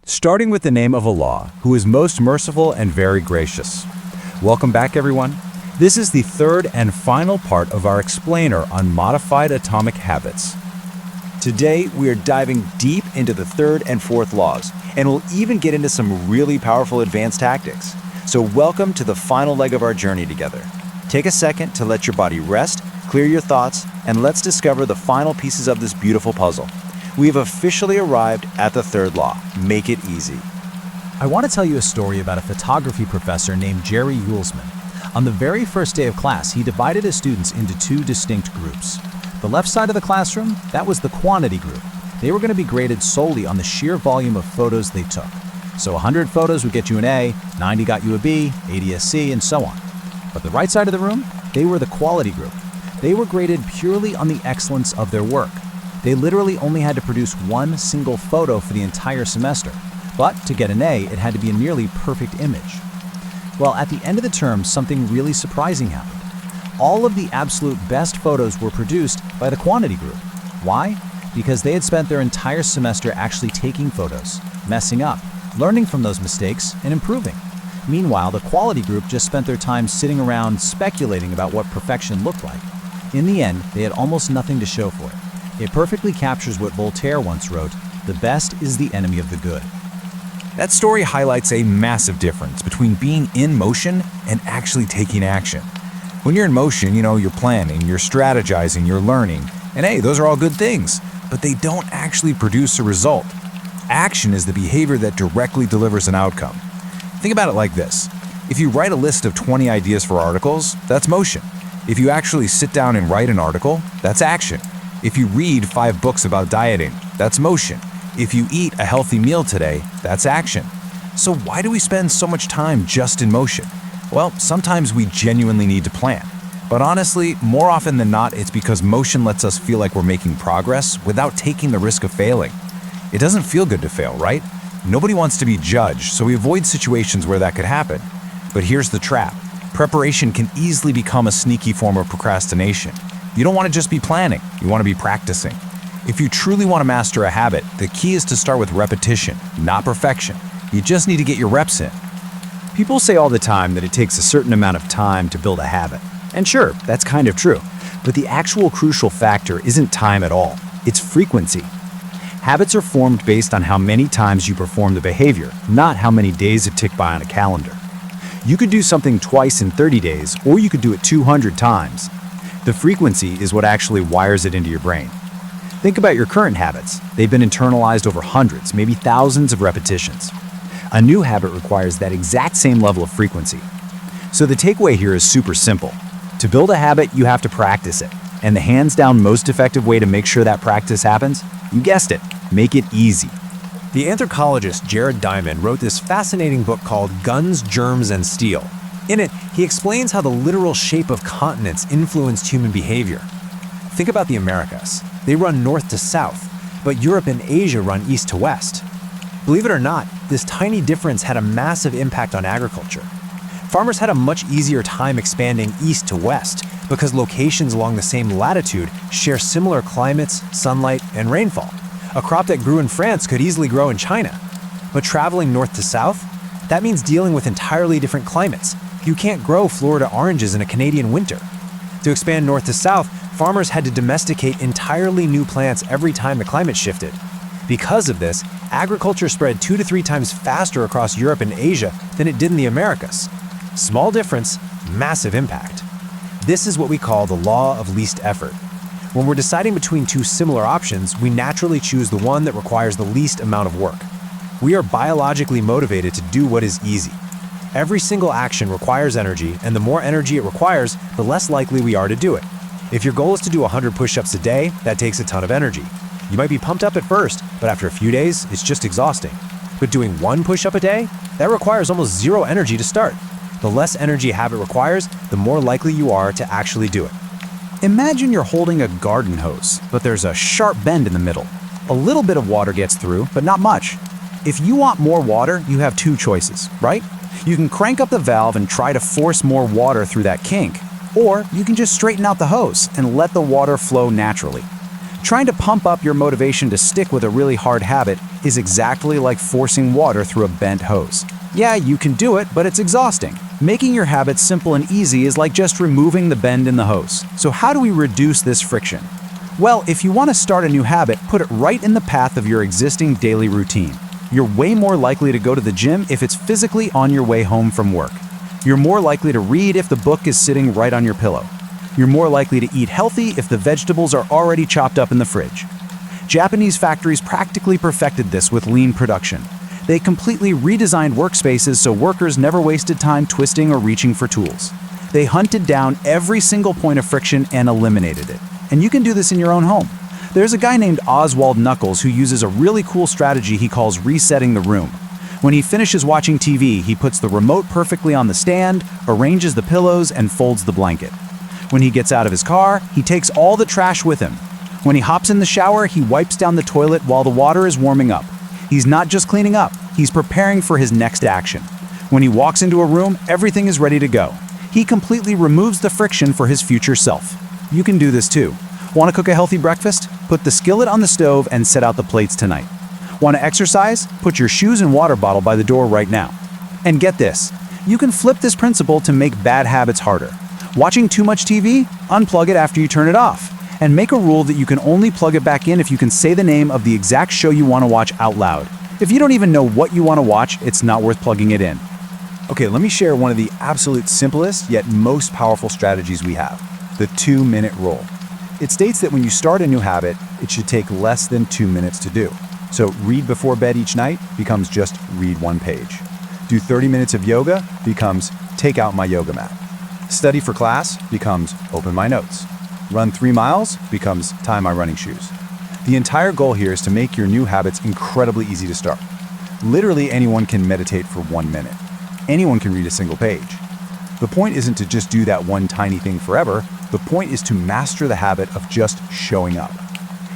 starting with the name of Allah, who is most merciful and very gracious. Welcome back, everyone. This is the third and final part of our explainer on modified atomic habits. Today, we are diving deep into the third and fourth laws, and we'll even get into some really powerful advanced tactics. So welcome to the final leg of our journey together. Take a second to let your body rest, clear your thoughts, and let's discover the final pieces of this beautiful puzzle. We have officially arrived at the third law. Make it easy. I want to tell you a story about a photography professor named Jerry Uelsman. On the very first day of class, he divided his students into two distinct groups. The left side of the classroom, that was the quantity group. They were going to be graded solely on the sheer volume of photos they took. So 100 photos would get you an A, 90 got you a B, 80 a C, and so on. But the right side of the room, they were the quality group. They were graded purely on the excellence of their work. They literally only had to produce one single photo for the entire semester. But to get an A, it had to be a nearly perfect image. Well, at the end of the term, something really surprising happened. All of the absolute best photos were produced by the quantity group. Why? Because they had spent their entire semester actually taking photos, messing up, learning from those mistakes, and improving. Meanwhile, the quality group just spent their time sitting around speculating about what perfection looked like. In the end, they had almost nothing to show for it. It perfectly captures what Voltaire once wrote, "The best is the enemy of the good." That story highlights a massive difference between being in motion and actually taking action. When you're in motion, you're planning, you're strategizing, you're learning, and hey, those are all good things, but they don't actually produce a result. Action is the behavior that directly delivers an outcome. Think about it like this. If you write a list of 20 ideas for articles, that's motion. If you actually sit down and write an article, that's action. If you read 5 books about dieting, that's motion. If you eat a healthy meal today, that's action. So why do we spend so much time just in motion? Well, sometimes we genuinely need to plan. But honestly, more often than not, it's because motion lets us feel like we're making progress without taking the risk of failing. It doesn't feel good to fail, right? Nobody wants to be judged, so we avoid situations where that could happen. But here's the trap. Preparation can easily become a sneaky form of procrastination. You don't want to just be planning, you want to be practicing. If you truly want to master a habit, the key is to start with repetition, not perfection. You just need to get your reps in. People say all the time that it takes a certain amount of time to build a habit. And sure, that's kind of true. But the actual crucial factor isn't time at all. It's frequency. Habits are formed based on how many times you perform the behavior, not how many days it tick by on a calendar. You could do something twice in 30 days, or you could do it 200 times. The frequency is what actually wires it into your brain. Think about your current habits. They've been internalized over hundreds, maybe thousands of repetitions. A new habit requires that exact same level of frequency. So the takeaway here is super simple. To build a habit, you have to practice it. And the hands down most effective way to make sure that practice happens? You guessed it, make it easy. The anthropologist Jared Diamond wrote this fascinating book called Guns, Germs, and Steel. In it, he explains how the literal shape of continents influenced human behavior. Think about the Americas. They run north to south, but Europe and Asia run east to west. Believe it or not, this tiny difference had a massive impact on agriculture. Farmers had a much easier time expanding east to west because locations along the same latitude share similar climates, sunlight, and rainfall. A crop that grew in France could easily grow in China. But traveling north to south, that means dealing with entirely different climates. You can't grow Florida oranges in a Canadian winter. To expand north to south, farmers had to domesticate entirely new plants every time the climate shifted. Because of this, agriculture spread 2 to 3 times faster across Europe and Asia than it did in the Americas. Small difference, massive impact. This is what we call the law of least effort. When we're deciding between two similar options, we naturally choose the one that requires the least amount of work. We are biologically motivated to do what is easy. Every single action requires energy, and the more energy it requires, the less likely we are to do it. If your goal is to do 100 push-ups a day, that takes a ton of energy. You might be pumped up at first, but after a few days, it's just exhausting. But doing 1 push-up a day, that requires almost 0 energy to start. The less energy a habit requires, the more likely you are to actually do it. Imagine you're holding a garden hose, but there's a sharp bend in the middle. A little bit of water gets through, but not much. If you want more water, you have 2 choices, right? You can crank up the valve and try to force more water through that kink, or you can just straighten out the hose and let the water flow naturally. Trying to pump up your motivation to stick with a really hard habit is exactly like forcing water through a bent hose. Yeah, you can do it, but it's exhausting. Making your habits simple and easy is like just removing the bend in the hose. So how do we reduce this friction? Well, if you want to start a new habit, put it right in the path of your existing daily routine. You're way more likely to go to the gym if it's physically on your way home from work. You're more likely to read if the book is sitting right on your pillow. You're more likely to eat healthy if the vegetables are already chopped up in the fridge. Japanese factories practically perfected this with lean production. They completely redesigned workspaces so workers never wasted time twisting or reaching for tools. They hunted down every single point of friction and eliminated it. And you can do this in your own home. There's a guy named Oswald Knuckles who uses a really cool strategy he calls resetting the room. When he finishes watching TV, he puts the remote perfectly on the stand, arranges the pillows, and folds the blanket. When he gets out of his car, he takes all the trash with him. When he hops in the shower, he wipes down the toilet while the water is warming up. He's not just cleaning up, he's preparing for his next action. When he walks into a room, everything is ready to go. He completely removes the friction for his future self. You can do this too. Want to cook a healthy breakfast? Put the skillet on the stove and set out the plates tonight. Want to exercise? Put your shoes and water bottle by the door right now. And get this, you can flip this principle to make bad habits harder. Watching too much TV? Unplug it after you turn it off. And make a rule that you can only plug it back in if you can say the name of the exact show you want to watch out loud. If you don't even know what you want to watch, it's not worth plugging it in. Okay, let me share one of the absolute simplest yet most powerful strategies we have, the 2-minute rule. It states that when you start a new habit, it should take less than 2 minutes to do. So read before bed each night becomes just read one page. Do 30 minutes of yoga becomes take out my yoga mat. Study for class becomes open my notes. Run 3 miles becomes tie my running shoes. The entire goal here is to make your new habits incredibly easy to start. Literally anyone can meditate for 1 minute. Anyone can read a single page. The point isn't to just do that one tiny thing forever. The point is to master the habit of just showing up.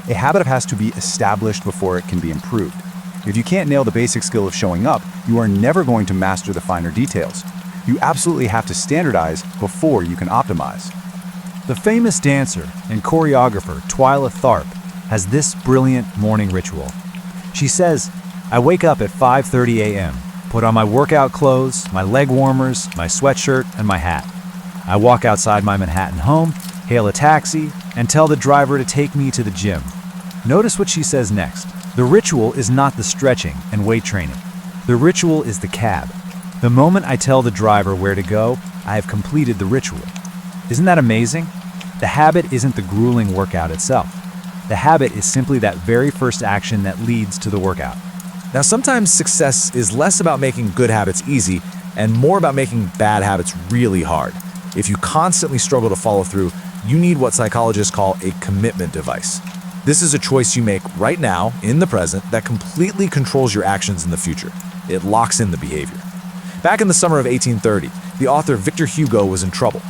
A habit has to be established before it can be improved. If you can't nail the basic skill of showing up, you are never going to master the finer details. You absolutely have to standardize before you can optimize. The famous dancer and choreographer Twyla Tharp has this brilliant morning ritual. She says, I wake up at 5:30 a.m., put on my workout clothes, my leg warmers, my sweatshirt, and my hat. I walk outside my Manhattan home, hail a taxi, and tell the driver to take me to the gym. Notice what she says next. The ritual is not the stretching and weight training. The ritual is the cab. The moment I tell the driver where to go, I have completed the ritual. Isn't that amazing? The habit isn't the grueling workout itself. The habit is simply that very first action that leads to the workout. Now, sometimes success is less about making good habits easy and more about making bad habits really hard. If you constantly struggle to follow through, you need what psychologists call a commitment device. This is a choice you make right now, in the present, that completely controls your actions in the future. It locks in the behavior. Back in the summer of 1830, the author Victor Hugo was in trouble.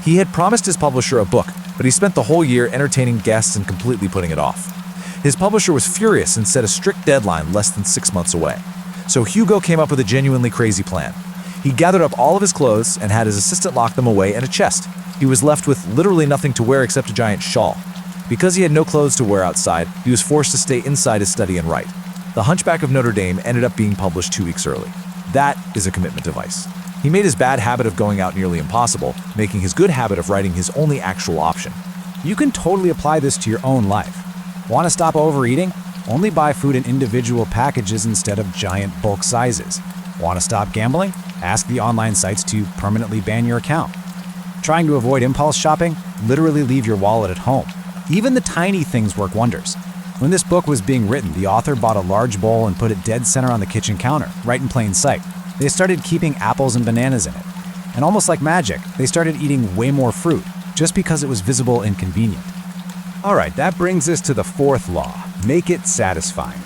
He had promised his publisher a book, but he spent the whole year entertaining guests and completely putting it off. His publisher was furious and set a strict deadline less than 6 months away. So Hugo came up with a genuinely crazy plan. He gathered up all of his clothes and had his assistant lock them away in a chest. He was left with literally nothing to wear except a giant shawl. Because he had no clothes to wear outside, he was forced to stay inside his study and write. The Hunchback of Notre Dame ended up being published 2 weeks early. That is a commitment device. He made his bad habit of going out nearly impossible, making his good habit of writing his only actual option. You can totally apply this to your own life. Want to stop overeating? Only buy food in individual packages instead of giant bulk sizes. Want to stop gambling? Ask the online sites to permanently ban your account. Trying to avoid impulse shopping? Literally leave your wallet at home. Even the tiny things work wonders. When this book was being written, the author bought a large bowl and put it dead center on the kitchen counter, right in plain sight. They started keeping apples and bananas in it. And almost like magic, they started eating way more fruit, just because it was visible and convenient. All right, that brings us to the 4th law, make it satisfying.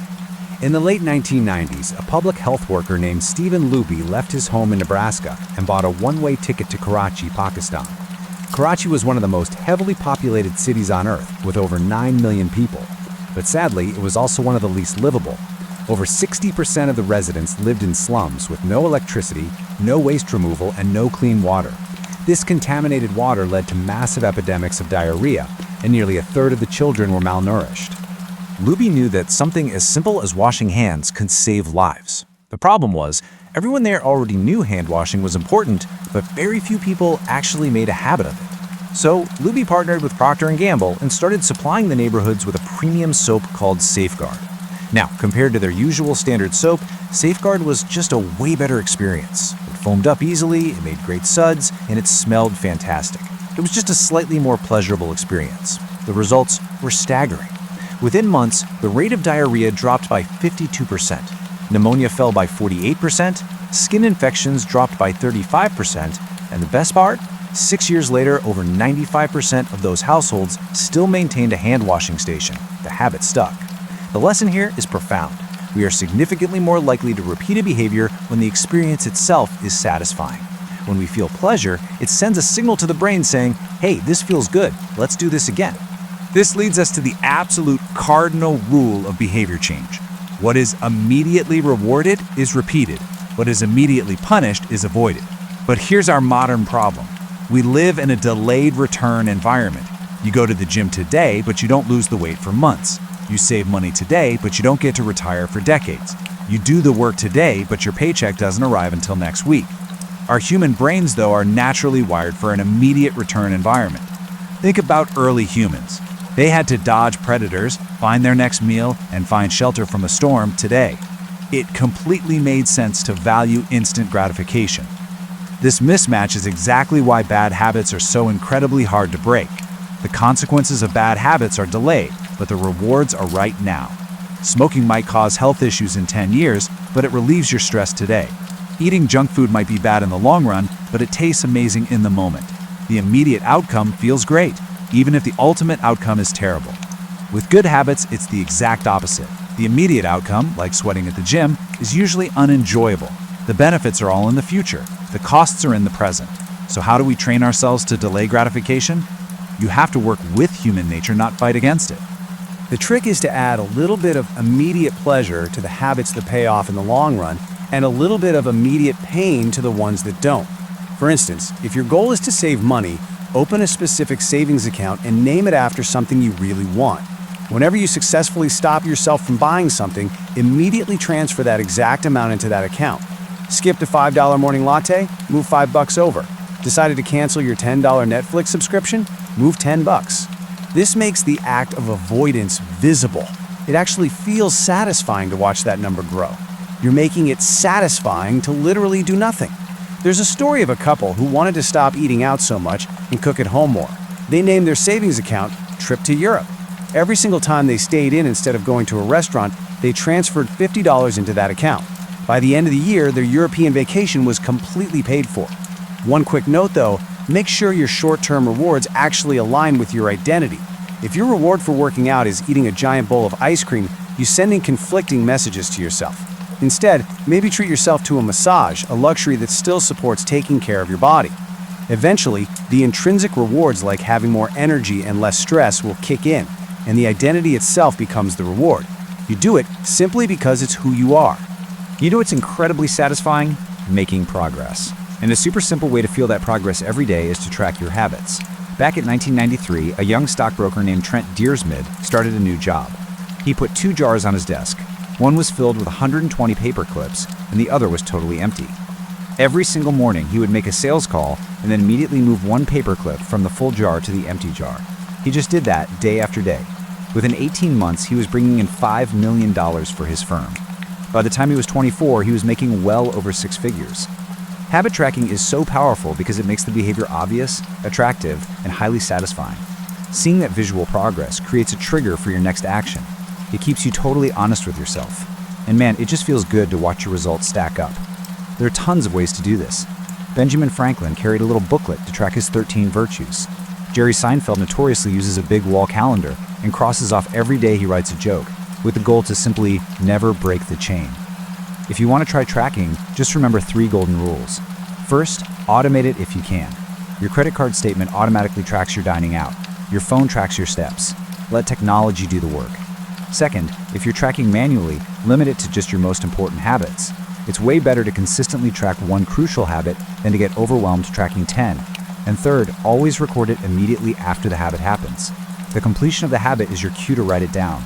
In the late 1990s, a public health worker named Stephen Luby left his home in Nebraska and bought a one-way ticket to Karachi, Pakistan. Karachi was one of the most heavily populated cities on Earth, with over 9 million people. But sadly, it was also one of the least livable. Over 60% of the residents lived in slums with no electricity, no waste removal, and no clean water. This contaminated water led to massive epidemics of diarrhea, and nearly a third of the children were malnourished. Luby knew that something as simple as washing hands could save lives. The problem was, everyone there already knew hand washing was important, but very few people actually made a habit of it. So, Luby partnered with Procter & Gamble and started supplying the neighborhoods with a premium soap called Safeguard. Now, compared to their usual standard soap, Safeguard was just a way better experience. It foamed up easily, it made great suds, and it smelled fantastic. It was just a slightly more pleasurable experience. The results were staggering. Within months, the rate of diarrhea dropped by 52%, pneumonia fell by 48%, skin infections dropped by 35%, and the best part? 6 years later, over 95% of those households still maintained a hand washing station. The habit stuck. The lesson here is profound. We are significantly more likely to repeat a behavior when the experience itself is satisfying. When we feel pleasure, it sends a signal to the brain saying, hey, this feels good, let's do this again. This leads us to the absolute cardinal rule of behavior change. What is immediately rewarded is repeated. What is immediately punished is avoided. But here's our modern problem. We live in a delayed return environment. You go to the gym today, but you don't lose the weight for months. You save money today, but you don't get to retire for decades. You do the work today, but your paycheck doesn't arrive until next week. Our human brains, though, are naturally wired for an immediate return environment. Think about early humans. They had to dodge predators, find their next meal, and find shelter from a storm today. It completely made sense to value instant gratification. This mismatch is exactly why bad habits are so incredibly hard to break. The consequences of bad habits are delayed, but the rewards are right now. Smoking might cause health issues in 10 years, but it relieves your stress today. Eating junk food might be bad in the long run, but it tastes amazing in the moment. The immediate outcome feels great, even if the ultimate outcome is terrible. With good habits, it's the exact opposite. The immediate outcome, like sweating at the gym, is usually unenjoyable. The benefits are all in the future. The costs are in the present. So how do we train ourselves to delay gratification? You have to work with human nature, not fight against it. The trick is to add a little bit of immediate pleasure to the habits that pay off in the long run, and a little bit of immediate pain to the ones that don't. For instance, if your goal is to save money, open a specific savings account and name it after something you really want. Whenever you successfully stop yourself from buying something, immediately transfer that exact amount into that account. Skipped a $5 morning latte? Move $5 over. Decided to cancel your $10 Netflix subscription? Move $10. This makes the act of avoidance visible. It actually feels satisfying to watch that number grow. You're making it satisfying to literally do nothing. There's a story of a couple who wanted to stop eating out so much and cook at home more. They named their savings account Trip to Europe. Every single time they stayed in instead of going to a restaurant, they transferred $50 into that account. By the end of the year, their European vacation was completely paid for. One quick note though, make sure your short-term rewards actually align with your identity. If your reward for working out is eating a giant bowl of ice cream, you're sending conflicting messages to yourself. Instead, maybe treat yourself to a massage, a luxury that still supports taking care of your body. Eventually, the intrinsic rewards like having more energy and less stress will kick in, and the identity itself becomes the reward. You do it simply because it's who you are. You know what's incredibly satisfying? Making progress. And a super simple way to feel that progress every day is to track your habits. Back in 1993, a young stockbroker named Trent Deersmid started a new job. He put 2 jars on his desk. One was filled with 120 paper clips, and the other was totally empty. Every single morning, he would make a sales call and then immediately move 1 paper clip from the full jar to the empty jar. He just did that day after day. Within 18 months, he was bringing in $5 million for his firm. By the time he was 24, he was making well over 6 figures. Habit tracking is so powerful because it makes the behavior obvious, attractive, and highly satisfying. Seeing that visual progress creates a trigger for your next action. It keeps you totally honest with yourself. And man, it just feels good to watch your results stack up. There are tons of ways to do this. Benjamin Franklin carried a little booklet to track his 13 virtues. Jerry Seinfeld notoriously uses a big wall calendar and crosses off every day he writes a joke, with the goal to simply never break the chain. If you want to try tracking, just remember 3 golden rules. First, automate it if you can. Your credit card statement automatically tracks your dining out. Your phone tracks your steps. Let technology do the work. Second, if you're tracking manually, limit it to just your most important habits. It's way better to consistently track 1 crucial habit than to get overwhelmed tracking 10. And third, always record it immediately after the habit happens. The completion of the habit is your cue to write it down.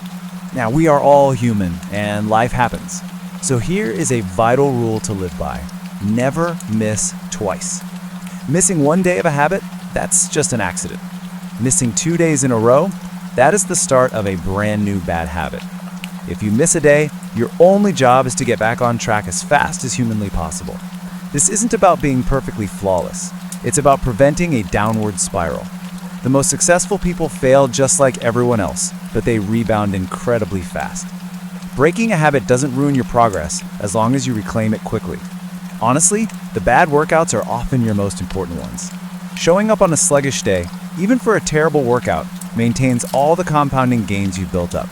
Now, we are all human, and life happens. So here is a vital rule to live by. Never miss twice. Missing one day of a habit, that's just an accident. Missing 2 days in a row, that is the start of a brand new bad habit. If you miss a day, your only job is to get back on track as fast as humanly possible. This isn't about being perfectly flawless. It's about preventing a downward spiral. The most successful people fail just like everyone else, but they rebound incredibly fast. Breaking a habit doesn't ruin your progress as long as you reclaim it quickly. Honestly, the bad workouts are often your most important ones. Showing up on a sluggish day, even for a terrible workout, maintains all the compounding gains you've built up.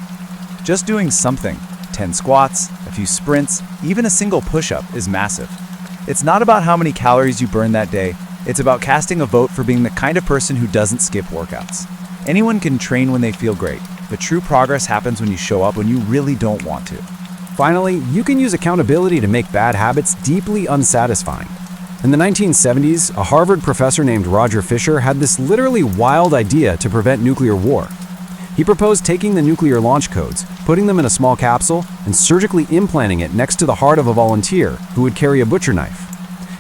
Just doing something, 10 squats, a few sprints, even a single push-up is massive. It's not about how many calories you burn that day, it's about casting a vote for being the kind of person who doesn't skip workouts. Anyone can train when they feel great, but true progress happens when you show up when you really don't want to. Finally, you can use accountability to make bad habits deeply unsatisfying. In the 1970s, a Harvard professor named Roger Fisher had this literally wild idea to prevent nuclear war. He proposed taking the nuclear launch codes, putting them in a small capsule, and surgically implanting it next to the heart of a volunteer who would carry a butcher knife.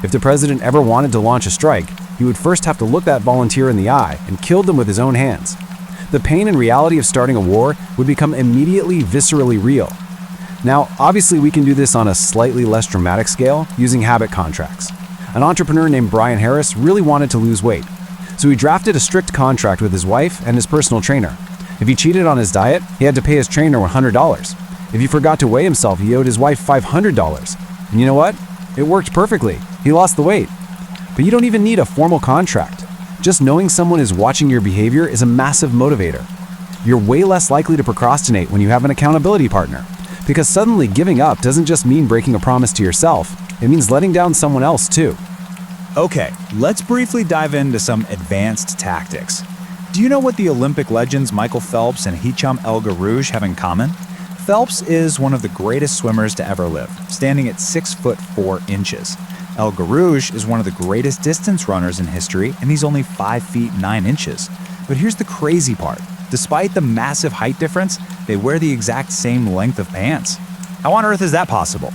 If the president ever wanted to launch a strike, he would first have to look that volunteer in the eye and kill them with his own hands. The pain and reality of starting a war would become immediately viscerally real. Now, obviously we can do this on a slightly less dramatic scale using habit contracts. An entrepreneur named Brian Harris really wanted to lose weight, so he drafted a strict contract with his wife and his personal trainer. If he cheated on his diet, he had to pay his trainer $100. If he forgot to weigh himself, he owed his wife $500. And you know what? It worked perfectly. He lost the weight. But you don't even need a formal contract. Just knowing someone is watching your behavior is a massive motivator. You're way less likely to procrastinate when you have an accountability partner, because suddenly giving up doesn't just mean breaking a promise to yourself, it means letting down someone else too. Okay, let's briefly dive into some advanced tactics. Do you know what the Olympic legends Michael Phelps and Hicham El Guerrouj have in common? Phelps is one of the greatest swimmers to ever live, standing at 6 foot 4 inches. El Guerrouj is one of the greatest distance runners in history, and he's only 5 feet 9 inches. But here's the crazy part. Despite the massive height difference, they wear the exact same length of pants. How on earth is that possible?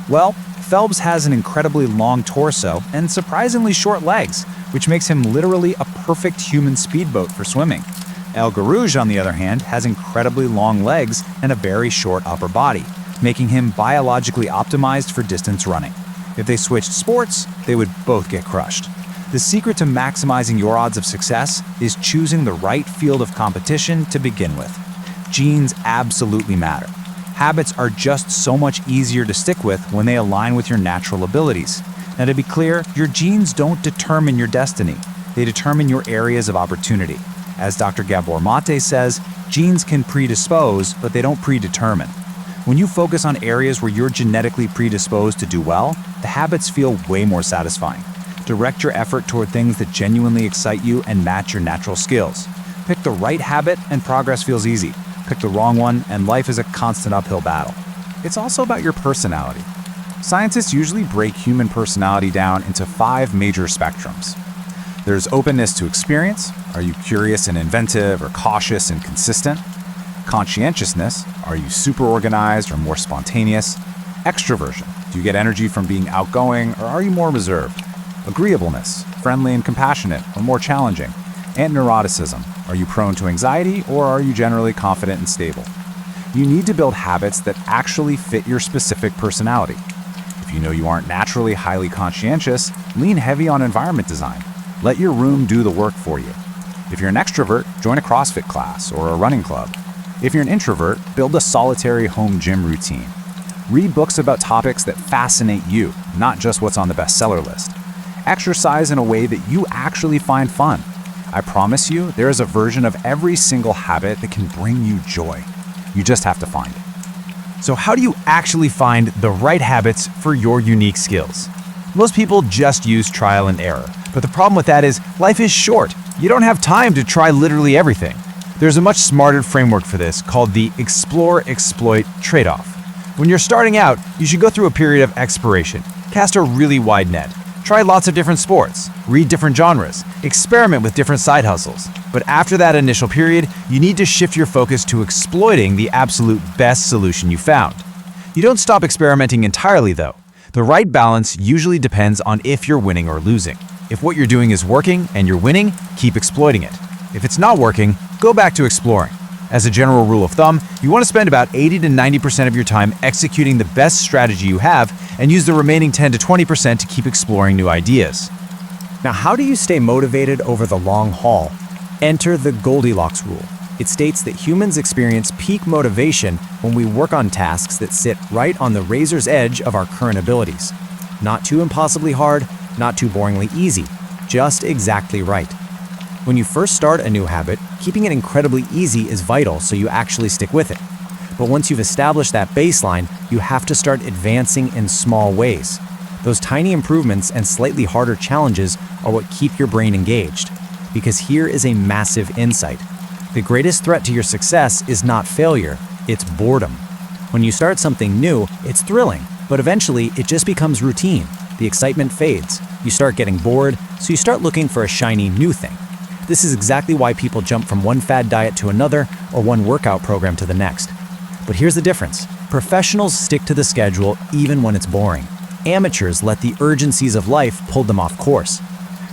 Well, Phelps has an incredibly long torso and surprisingly short legs, which makes him literally a perfect human speedboat for swimming. El Guerrouj, on the other hand, has incredibly long legs and a very short upper body, making him biologically optimized for distance running. If they switched sports, they would both get crushed. The secret to maximizing your odds of success is choosing the right field of competition to begin with. Genes absolutely matter. Habits are just so much easier to stick with when they align with your natural abilities. Now, to be clear, your genes don't determine your destiny. They determine your areas of opportunity. As Dr. Gabor Mate says, genes can predispose, but they don't predetermine. When you focus on areas where you're genetically predisposed to do well, the habits feel way more satisfying. Direct your effort toward things that genuinely excite you and match your natural skills. Pick the right habit and progress feels easy. Pick the wrong one and life is a constant uphill battle. It's also about your personality. Scientists usually break human personality down into 5 major spectrums. There's openness to experience. Are you curious and inventive or cautious and consistent? Conscientiousness. Are you super organized or more spontaneous? Extroversion. Do you get energy from being outgoing or are you more reserved? Agreeableness. Friendly and compassionate or more challenging? And neuroticism. Are you prone to anxiety or are you generally confident and stable? You need to build habits that actually fit your specific personality. If you know you aren't naturally highly conscientious, lean heavy on environment design. Let your room do the work for you. If you're an extrovert, join a CrossFit class or a running club. If you're an introvert, build a solitary home gym routine. Read books about topics that fascinate you, not just what's on the bestseller list. Exercise in a way that you actually find fun. I promise you, there is a version of every single habit that can bring you joy. You just have to find it. So how do you actually find the right habits for your unique skills? Most people just use trial and error, but the problem with that is life is short. You don't have time to try literally everything. There's a much smarter framework for this called the explore-exploit trade-off. When you're starting out, you should go through a period of exploration. Cast a really wide net. Try lots of different sports, read different genres, experiment with different side hustles. But after that initial period, you need to shift your focus to exploiting the absolute best solution you found. You don't stop experimenting entirely, though. The right balance usually depends on if you're winning or losing. If what you're doing is working and you're winning, keep exploiting it. If it's not working, go back to exploring. As a general rule of thumb, you want to spend about 80 to 90% of your time executing the best strategy you have and use the remaining 10 to 20% to keep exploring new ideas. Now, how do you stay motivated over the long haul? Enter the Goldilocks rule. It states that humans experience peak motivation when we work on tasks that sit right on the razor's edge of our current abilities. Not too impossibly hard, not too boringly easy, just exactly right. When you first start a new habit, keeping it incredibly easy is vital so you actually stick with it. But once you've established that baseline, you have to start advancing in small ways. Those tiny improvements and slightly harder challenges are what keep your brain engaged. Because here is a massive insight. The greatest threat to your success is not failure, it's boredom. When you start something new, it's thrilling, but eventually it just becomes routine. The excitement fades. You start getting bored, so you start looking for a shiny new thing. This is exactly why people jump from one fad diet to another or one workout program to the next. But here's the difference. Professionals stick to the schedule even when it's boring. Amateurs let the urgencies of life pull them off course.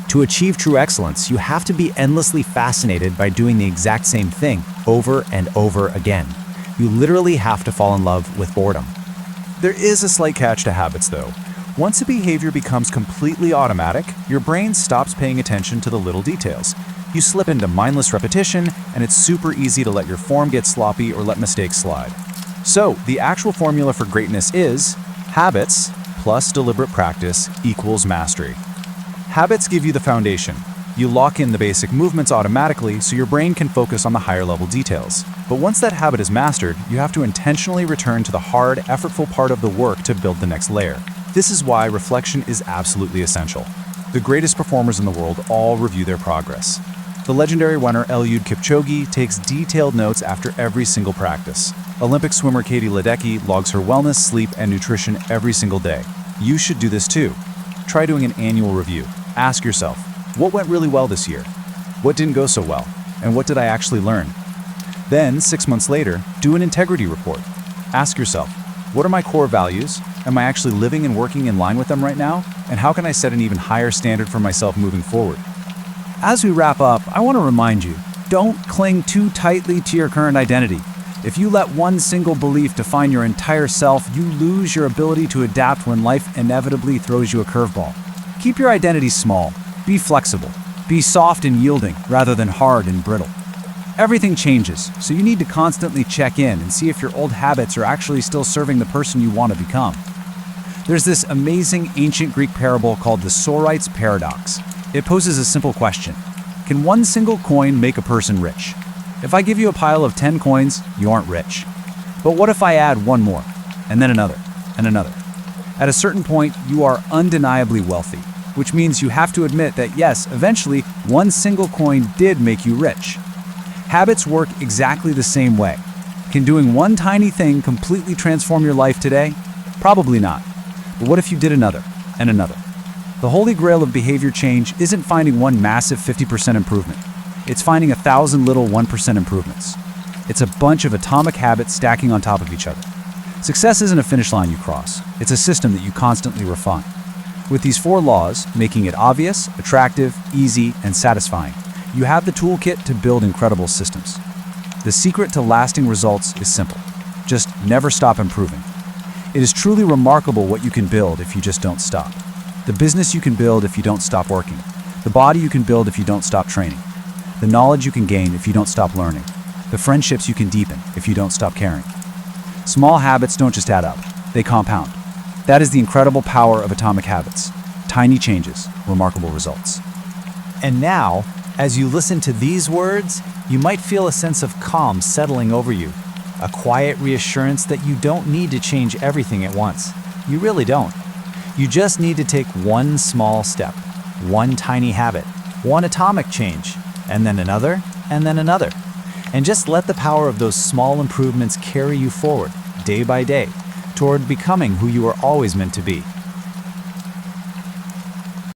To achieve true excellence, you have to be endlessly fascinated by doing the exact same thing over and over again. You literally have to fall in love with boredom. There is a slight catch to habits, though. Once a behavior becomes completely automatic, your brain stops paying attention to the little details. You slip into mindless repetition, and it's super easy to let your form get sloppy or let mistakes slide. So, the actual formula for greatness is habits plus deliberate practice equals mastery. Habits give you the foundation. You lock in the basic movements automatically so your brain can focus on the higher level details. But once that habit is mastered, you have to intentionally return to the hard, effortful part of the work to build the next layer. This is why reflection is absolutely essential. The greatest performers in the world all review their progress. The legendary runner Eliud Kipchoge takes detailed notes after every single practice. Olympic swimmer Katie Ledecky logs her wellness, sleep, and nutrition every single day. You should do this too. Try doing an annual review. Ask yourself, what went really well this year? What didn't go so well? And what did I actually learn? Then, 6 months later, do an integrity report. Ask yourself, what are my core values? Am I actually living and working in line with them right now? And how can I set an even higher standard for myself moving forward? As we wrap up, I want to remind you, don't cling too tightly to your current identity. If you let one single belief define your entire self, you lose your ability to adapt when life inevitably throws you a curveball. Keep your identity small. Be flexible. Be soft and yielding rather than hard and brittle. Everything changes, so you need to constantly check in and see if your old habits are actually still serving the person you want to become. There's this amazing ancient Greek parable called the Sorite's Paradox. It poses a simple question. Can one single coin make a person rich? If I give you a pile of 10 coins, you aren't rich. But what if I add one more, and then another, and another? At a certain point, you are undeniably wealthy, which means you have to admit that yes, eventually, one single coin did make you rich. Habits work exactly the same way. Can doing one tiny thing completely transform your life today? Probably not. But what if you did another, and another? The holy grail of behavior change isn't finding one massive 50% improvement. It's finding 1,000 little 1% improvements. It's a bunch of atomic habits stacking on top of each other. Success isn't a finish line you cross. It's a system that you constantly refine. With these 4 laws, making it obvious, attractive, easy, and satisfying, you have the toolkit to build incredible systems. The secret to lasting results is simple. Just never stop improving. It is truly remarkable what you can build if you just don't stop. The business you can build if you don't stop working. The body you can build if you don't stop training. The knowledge you can gain if you don't stop learning. The friendships you can deepen if you don't stop caring. Small habits don't just add up, they compound. That is the incredible power of atomic habits. Tiny changes, remarkable results. And now, as you listen to these words, you might feel a sense of calm settling over you. A quiet reassurance that you don't need to change everything at once. You really don't. You just need to take one small step, one tiny habit, one atomic change, and then another, and then another. And just let the power of those small improvements carry you forward, day by day, toward becoming who you are always meant to be.